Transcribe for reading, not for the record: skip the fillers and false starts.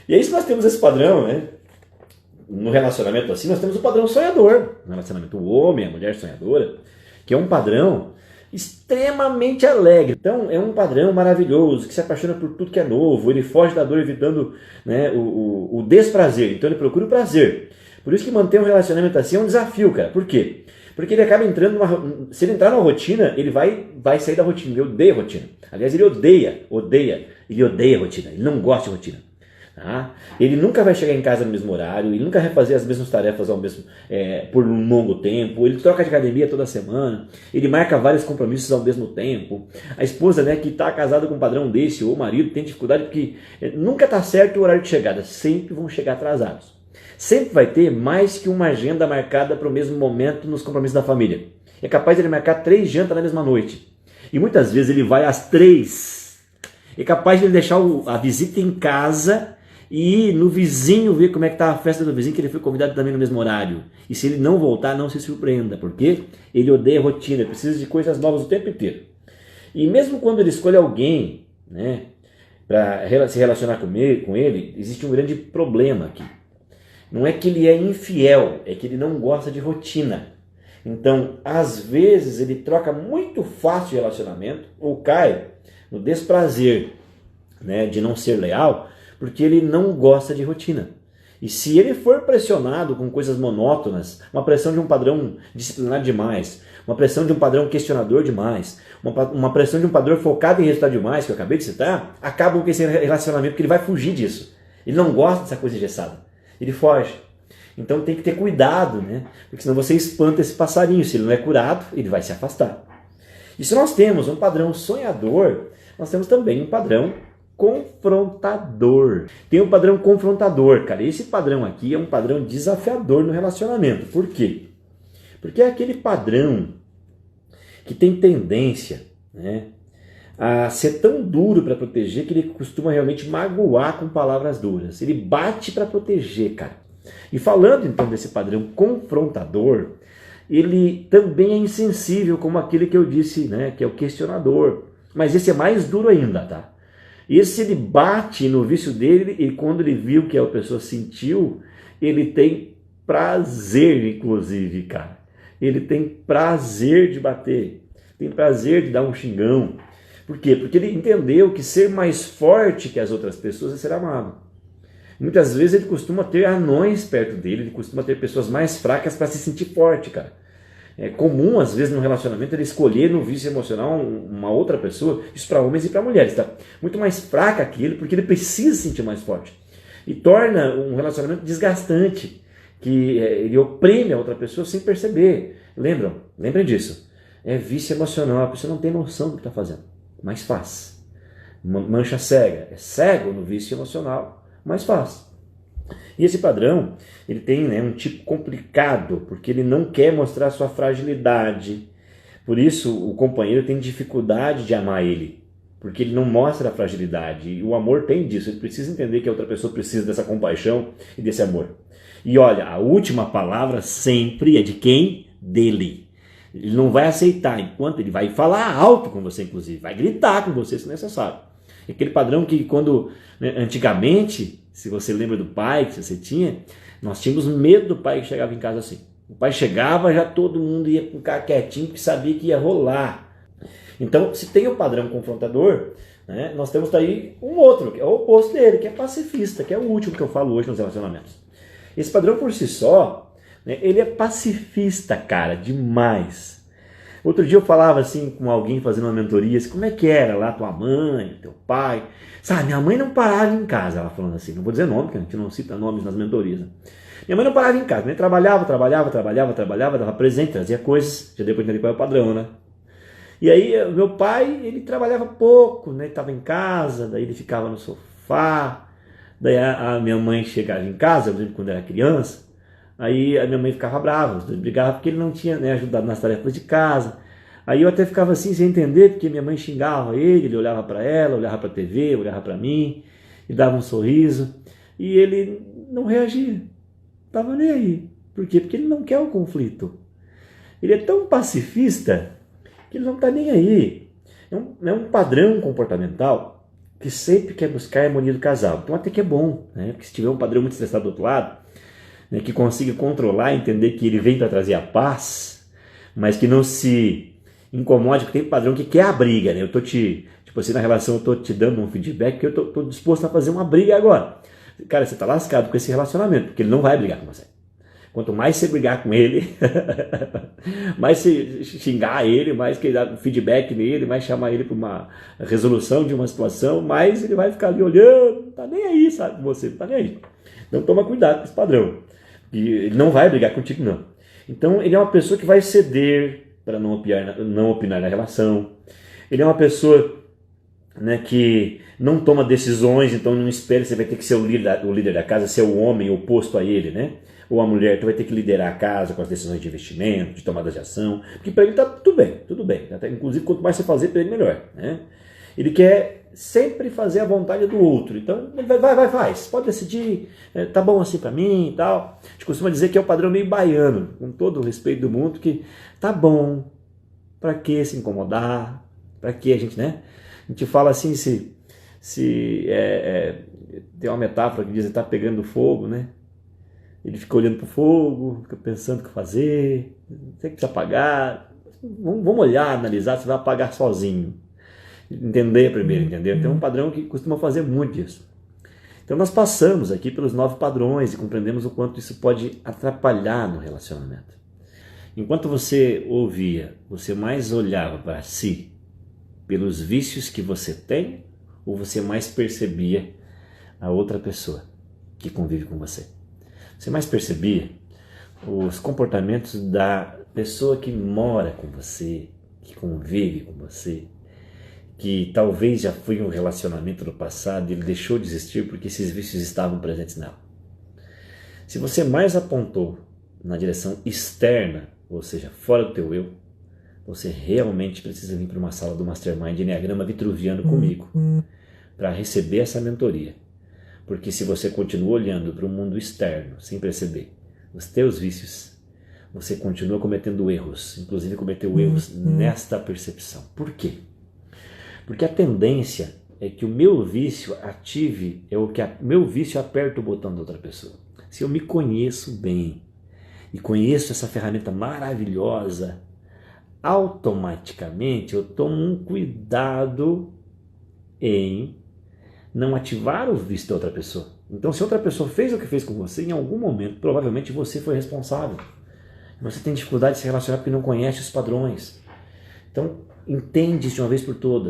E aí se nós temos esse padrão, né? No relacionamento assim, nós temos o padrão sonhador. No relacionamento, o homem, a mulher sonhadora, que é um padrão extremamente alegre. Então, é um padrão maravilhoso, que se apaixona por tudo que é novo, ele foge da dor evitando, né, o desprazer. Então, ele procura o prazer. Por isso que manter um relacionamento assim é um desafio, cara. Por quê? Porque ele acaba entrando numa... Se ele entrar numa rotina, ele vai sair da rotina. Ele odeia a rotina. Aliás, ele odeia a rotina. Ele não gosta de rotina. Tá? Ele nunca vai chegar em casa no mesmo horário, ele nunca vai fazer as mesmas tarefas por um longo tempo, ele troca de academia toda semana, ele marca vários compromissos ao mesmo tempo. A esposa, né, que está casada com um padrão desse, ou o marido, tem dificuldade porque nunca está certo o horário de chegada, sempre vão chegar atrasados. Sempre vai ter mais que uma agenda marcada para o mesmo momento nos compromissos da família. É capaz de ele marcar 3 jantas na mesma noite. E muitas vezes ele vai às 3. É capaz de ele deixar a visita em casa e ir no vizinho ver como é que está a festa do vizinho, que ele foi convidado também no mesmo horário. E se ele não voltar, não se surpreenda, porque ele odeia a rotina, ele precisa de coisas novas o tempo inteiro. E mesmo quando ele escolhe alguém, né, para se relacionar com ele, existe um grande problema aqui. Não é que ele é infiel, é que ele não gosta de rotina. Então, às vezes, ele troca muito fácil de relacionamento ou cai no desprazer, né, de não ser leal, porque ele não gosta de rotina. E se ele for pressionado com coisas monótonas, uma pressão de um padrão disciplinar demais, uma pressão de um padrão questionador demais, uma pressão de um padrão focado em resultado demais, que eu acabei de citar, acaba com esse relacionamento, porque ele vai fugir disso. Ele não gosta dessa coisa engessada. Ele foge. Então tem que ter cuidado, né? Porque senão você espanta esse passarinho. Se ele não é curado, ele vai se afastar. E se nós temos um padrão sonhador, nós temos também um padrão confrontador. Tem um padrão confrontador, cara. Esse padrão aqui é um padrão desafiador no relacionamento. Por quê? Porque é aquele padrão que tem tendência, né, a ser tão duro para proteger que ele costuma realmente magoar com palavras duras. Ele bate para proteger, cara. E falando então desse padrão confrontador, ele também é insensível como aquele que eu disse, né, que é o questionador. Mas esse é mais duro ainda, tá? Esse ele bate no vício dele e quando ele viu que a pessoa sentiu, ele tem prazer, inclusive, cara. Ele tem prazer de bater, tem prazer de dar um xingão. Por quê? Porque ele entendeu que ser mais forte que as outras pessoas é ser amado. Muitas vezes ele costuma ter anões perto dele, ele costuma ter pessoas mais fracas para se sentir forte, cara. É comum, às vezes, no relacionamento, ele escolher no vício emocional uma outra pessoa, isso para homens e para mulheres, tá? Muito mais fraca que ele, porque ele precisa se sentir mais forte. E torna um relacionamento desgastante, que ele oprime a outra pessoa sem perceber. Lembrem disso. É vício emocional, a pessoa não tem noção do que está fazendo, mas faz. Mancha cega, é cego no vício emocional, mas faz. E esse padrão, ele tem, né, um tipo complicado, porque ele não quer mostrar sua fragilidade. Por isso, o companheiro tem dificuldade de amar ele, porque ele não mostra a fragilidade. E o amor tem disso, ele precisa entender que a outra pessoa precisa dessa compaixão e desse amor. E olha, a última palavra sempre é de quem? Dele. Ele não vai aceitar, enquanto ele vai falar alto com você, inclusive, vai gritar com você se necessário. É aquele padrão que quando, né, antigamente, se você lembra do pai que você tinha, nós tínhamos medo do pai que chegava em casa assim. O pai chegava, já todo mundo ia ficar quietinho, porque sabia que ia rolar. Então, se tem o padrão confrontador, né, nós temos aí um outro, que é o oposto dele, que é pacifista, que é o último que eu falo hoje nos relacionamentos. Esse padrão por si só, né, ele é pacifista, cara, demais. Outro dia eu falava assim com alguém fazendo uma mentoria, assim, como é que era lá tua mãe, teu pai? Sabe, minha mãe não parava em casa, ela falando assim, não vou dizer nome, porque a gente não cita nomes nas mentorias. Né? Minha mãe não parava em casa, né? Trabalhava, dava presente, trazia coisas, já deu pra entender qual é o padrão, né? E aí meu pai, ele trabalhava pouco, né? Estava em casa, daí ele ficava no sofá, daí a minha mãe chegava em casa, eu lembro quando era criança, aí a minha mãe ficava brava, brigava porque ele não tinha, né, ajudado nas tarefas de casa. Aí eu até ficava assim sem entender, porque minha mãe xingava ele olhava para ela, olhava para a TV, olhava para mim, e dava um sorriso, e ele não reagia, estava nem aí. Por quê? Porque ele não quer o conflito. Ele é tão pacifista que ele não está nem aí. É um padrão comportamental que sempre quer buscar a harmonia do casal. Então até que é bom, né? Porque se tiver um padrão muito estressado do outro lado, né, que consiga controlar, entender que ele vem para trazer a paz, mas que não se incomode, porque tem padrão que quer a briga, né? Eu tô tipo assim, na relação eu tô te dando um feedback que eu tô disposto a fazer uma briga agora. Cara, você tá lascado com esse relacionamento, porque ele não vai brigar com você. Quanto mais você brigar com ele, mais você xingar ele, mais que dar feedback nele, mais chamar ele para uma resolução de uma situação, mais ele vai ficar ali olhando, não tá nem aí, sabe? Você não tá nem aí. Então toma cuidado com esse padrão. E ele não vai brigar contigo, não. Então ele é uma pessoa que vai ceder para não opinar na relação. Ele é uma pessoa, né, que não toma decisões, então não espere, você vai ter que ser o líder da casa, ser o homem oposto a ele, né? Ou a mulher, tu vai ter que liderar a casa com as decisões de investimento, de tomada de ação, porque para ele tá tudo bem, tudo bem. Inclusive, quanto mais você fazer, para ele melhor, né? Ele quer sempre fazer a vontade do outro, então ele vai, faz, pode decidir, tá bom assim para mim e tal. A gente costuma dizer que é o padrão meio baiano, com todo o respeito do mundo, que tá bom, para que se incomodar, para que a gente, né? A gente fala assim, tem uma metáfora que diz que está pegando fogo, né? Ele fica olhando para o fogo, fica pensando o que fazer, tem que se apagar. Vamos olhar, analisar, você vai apagar sozinho. Entender primeiro, entendeu? Tem um padrão que costuma fazer muito isso. Então nós passamos aqui pelos 9 padrões e compreendemos o quanto isso pode atrapalhar no relacionamento. Enquanto você ouvia, você mais olhava para si pelos vícios que você tem, ou você mais percebia a outra pessoa que convive com você? Você mais percebia os comportamentos da pessoa que mora com você, que convive com você, que talvez já foi um relacionamento no passado e ele deixou de existir porque esses vícios estavam presentes nela. Se você mais apontou na direção externa, ou seja, fora do teu eu, você realmente precisa vir para uma sala do Mastermind Enneagrama Vitruviano comigo para receber essa mentoria. Porque se você continua olhando para o mundo externo sem perceber os teus vícios, você continua cometendo erros, inclusive cometeu erros nesta percepção. Por quê? Porque a tendência é que o meu vício meu vício aperta o botão da outra pessoa. Se eu me conheço bem e conheço essa ferramenta maravilhosa, automaticamente eu tomo um cuidado em não ativar o vício da outra pessoa. Então, se outra pessoa fez o que fez com você, em algum momento, provavelmente você foi responsável. Você tem dificuldade de se relacionar porque não conhece os padrões. Então, entende isso de uma vez por todas.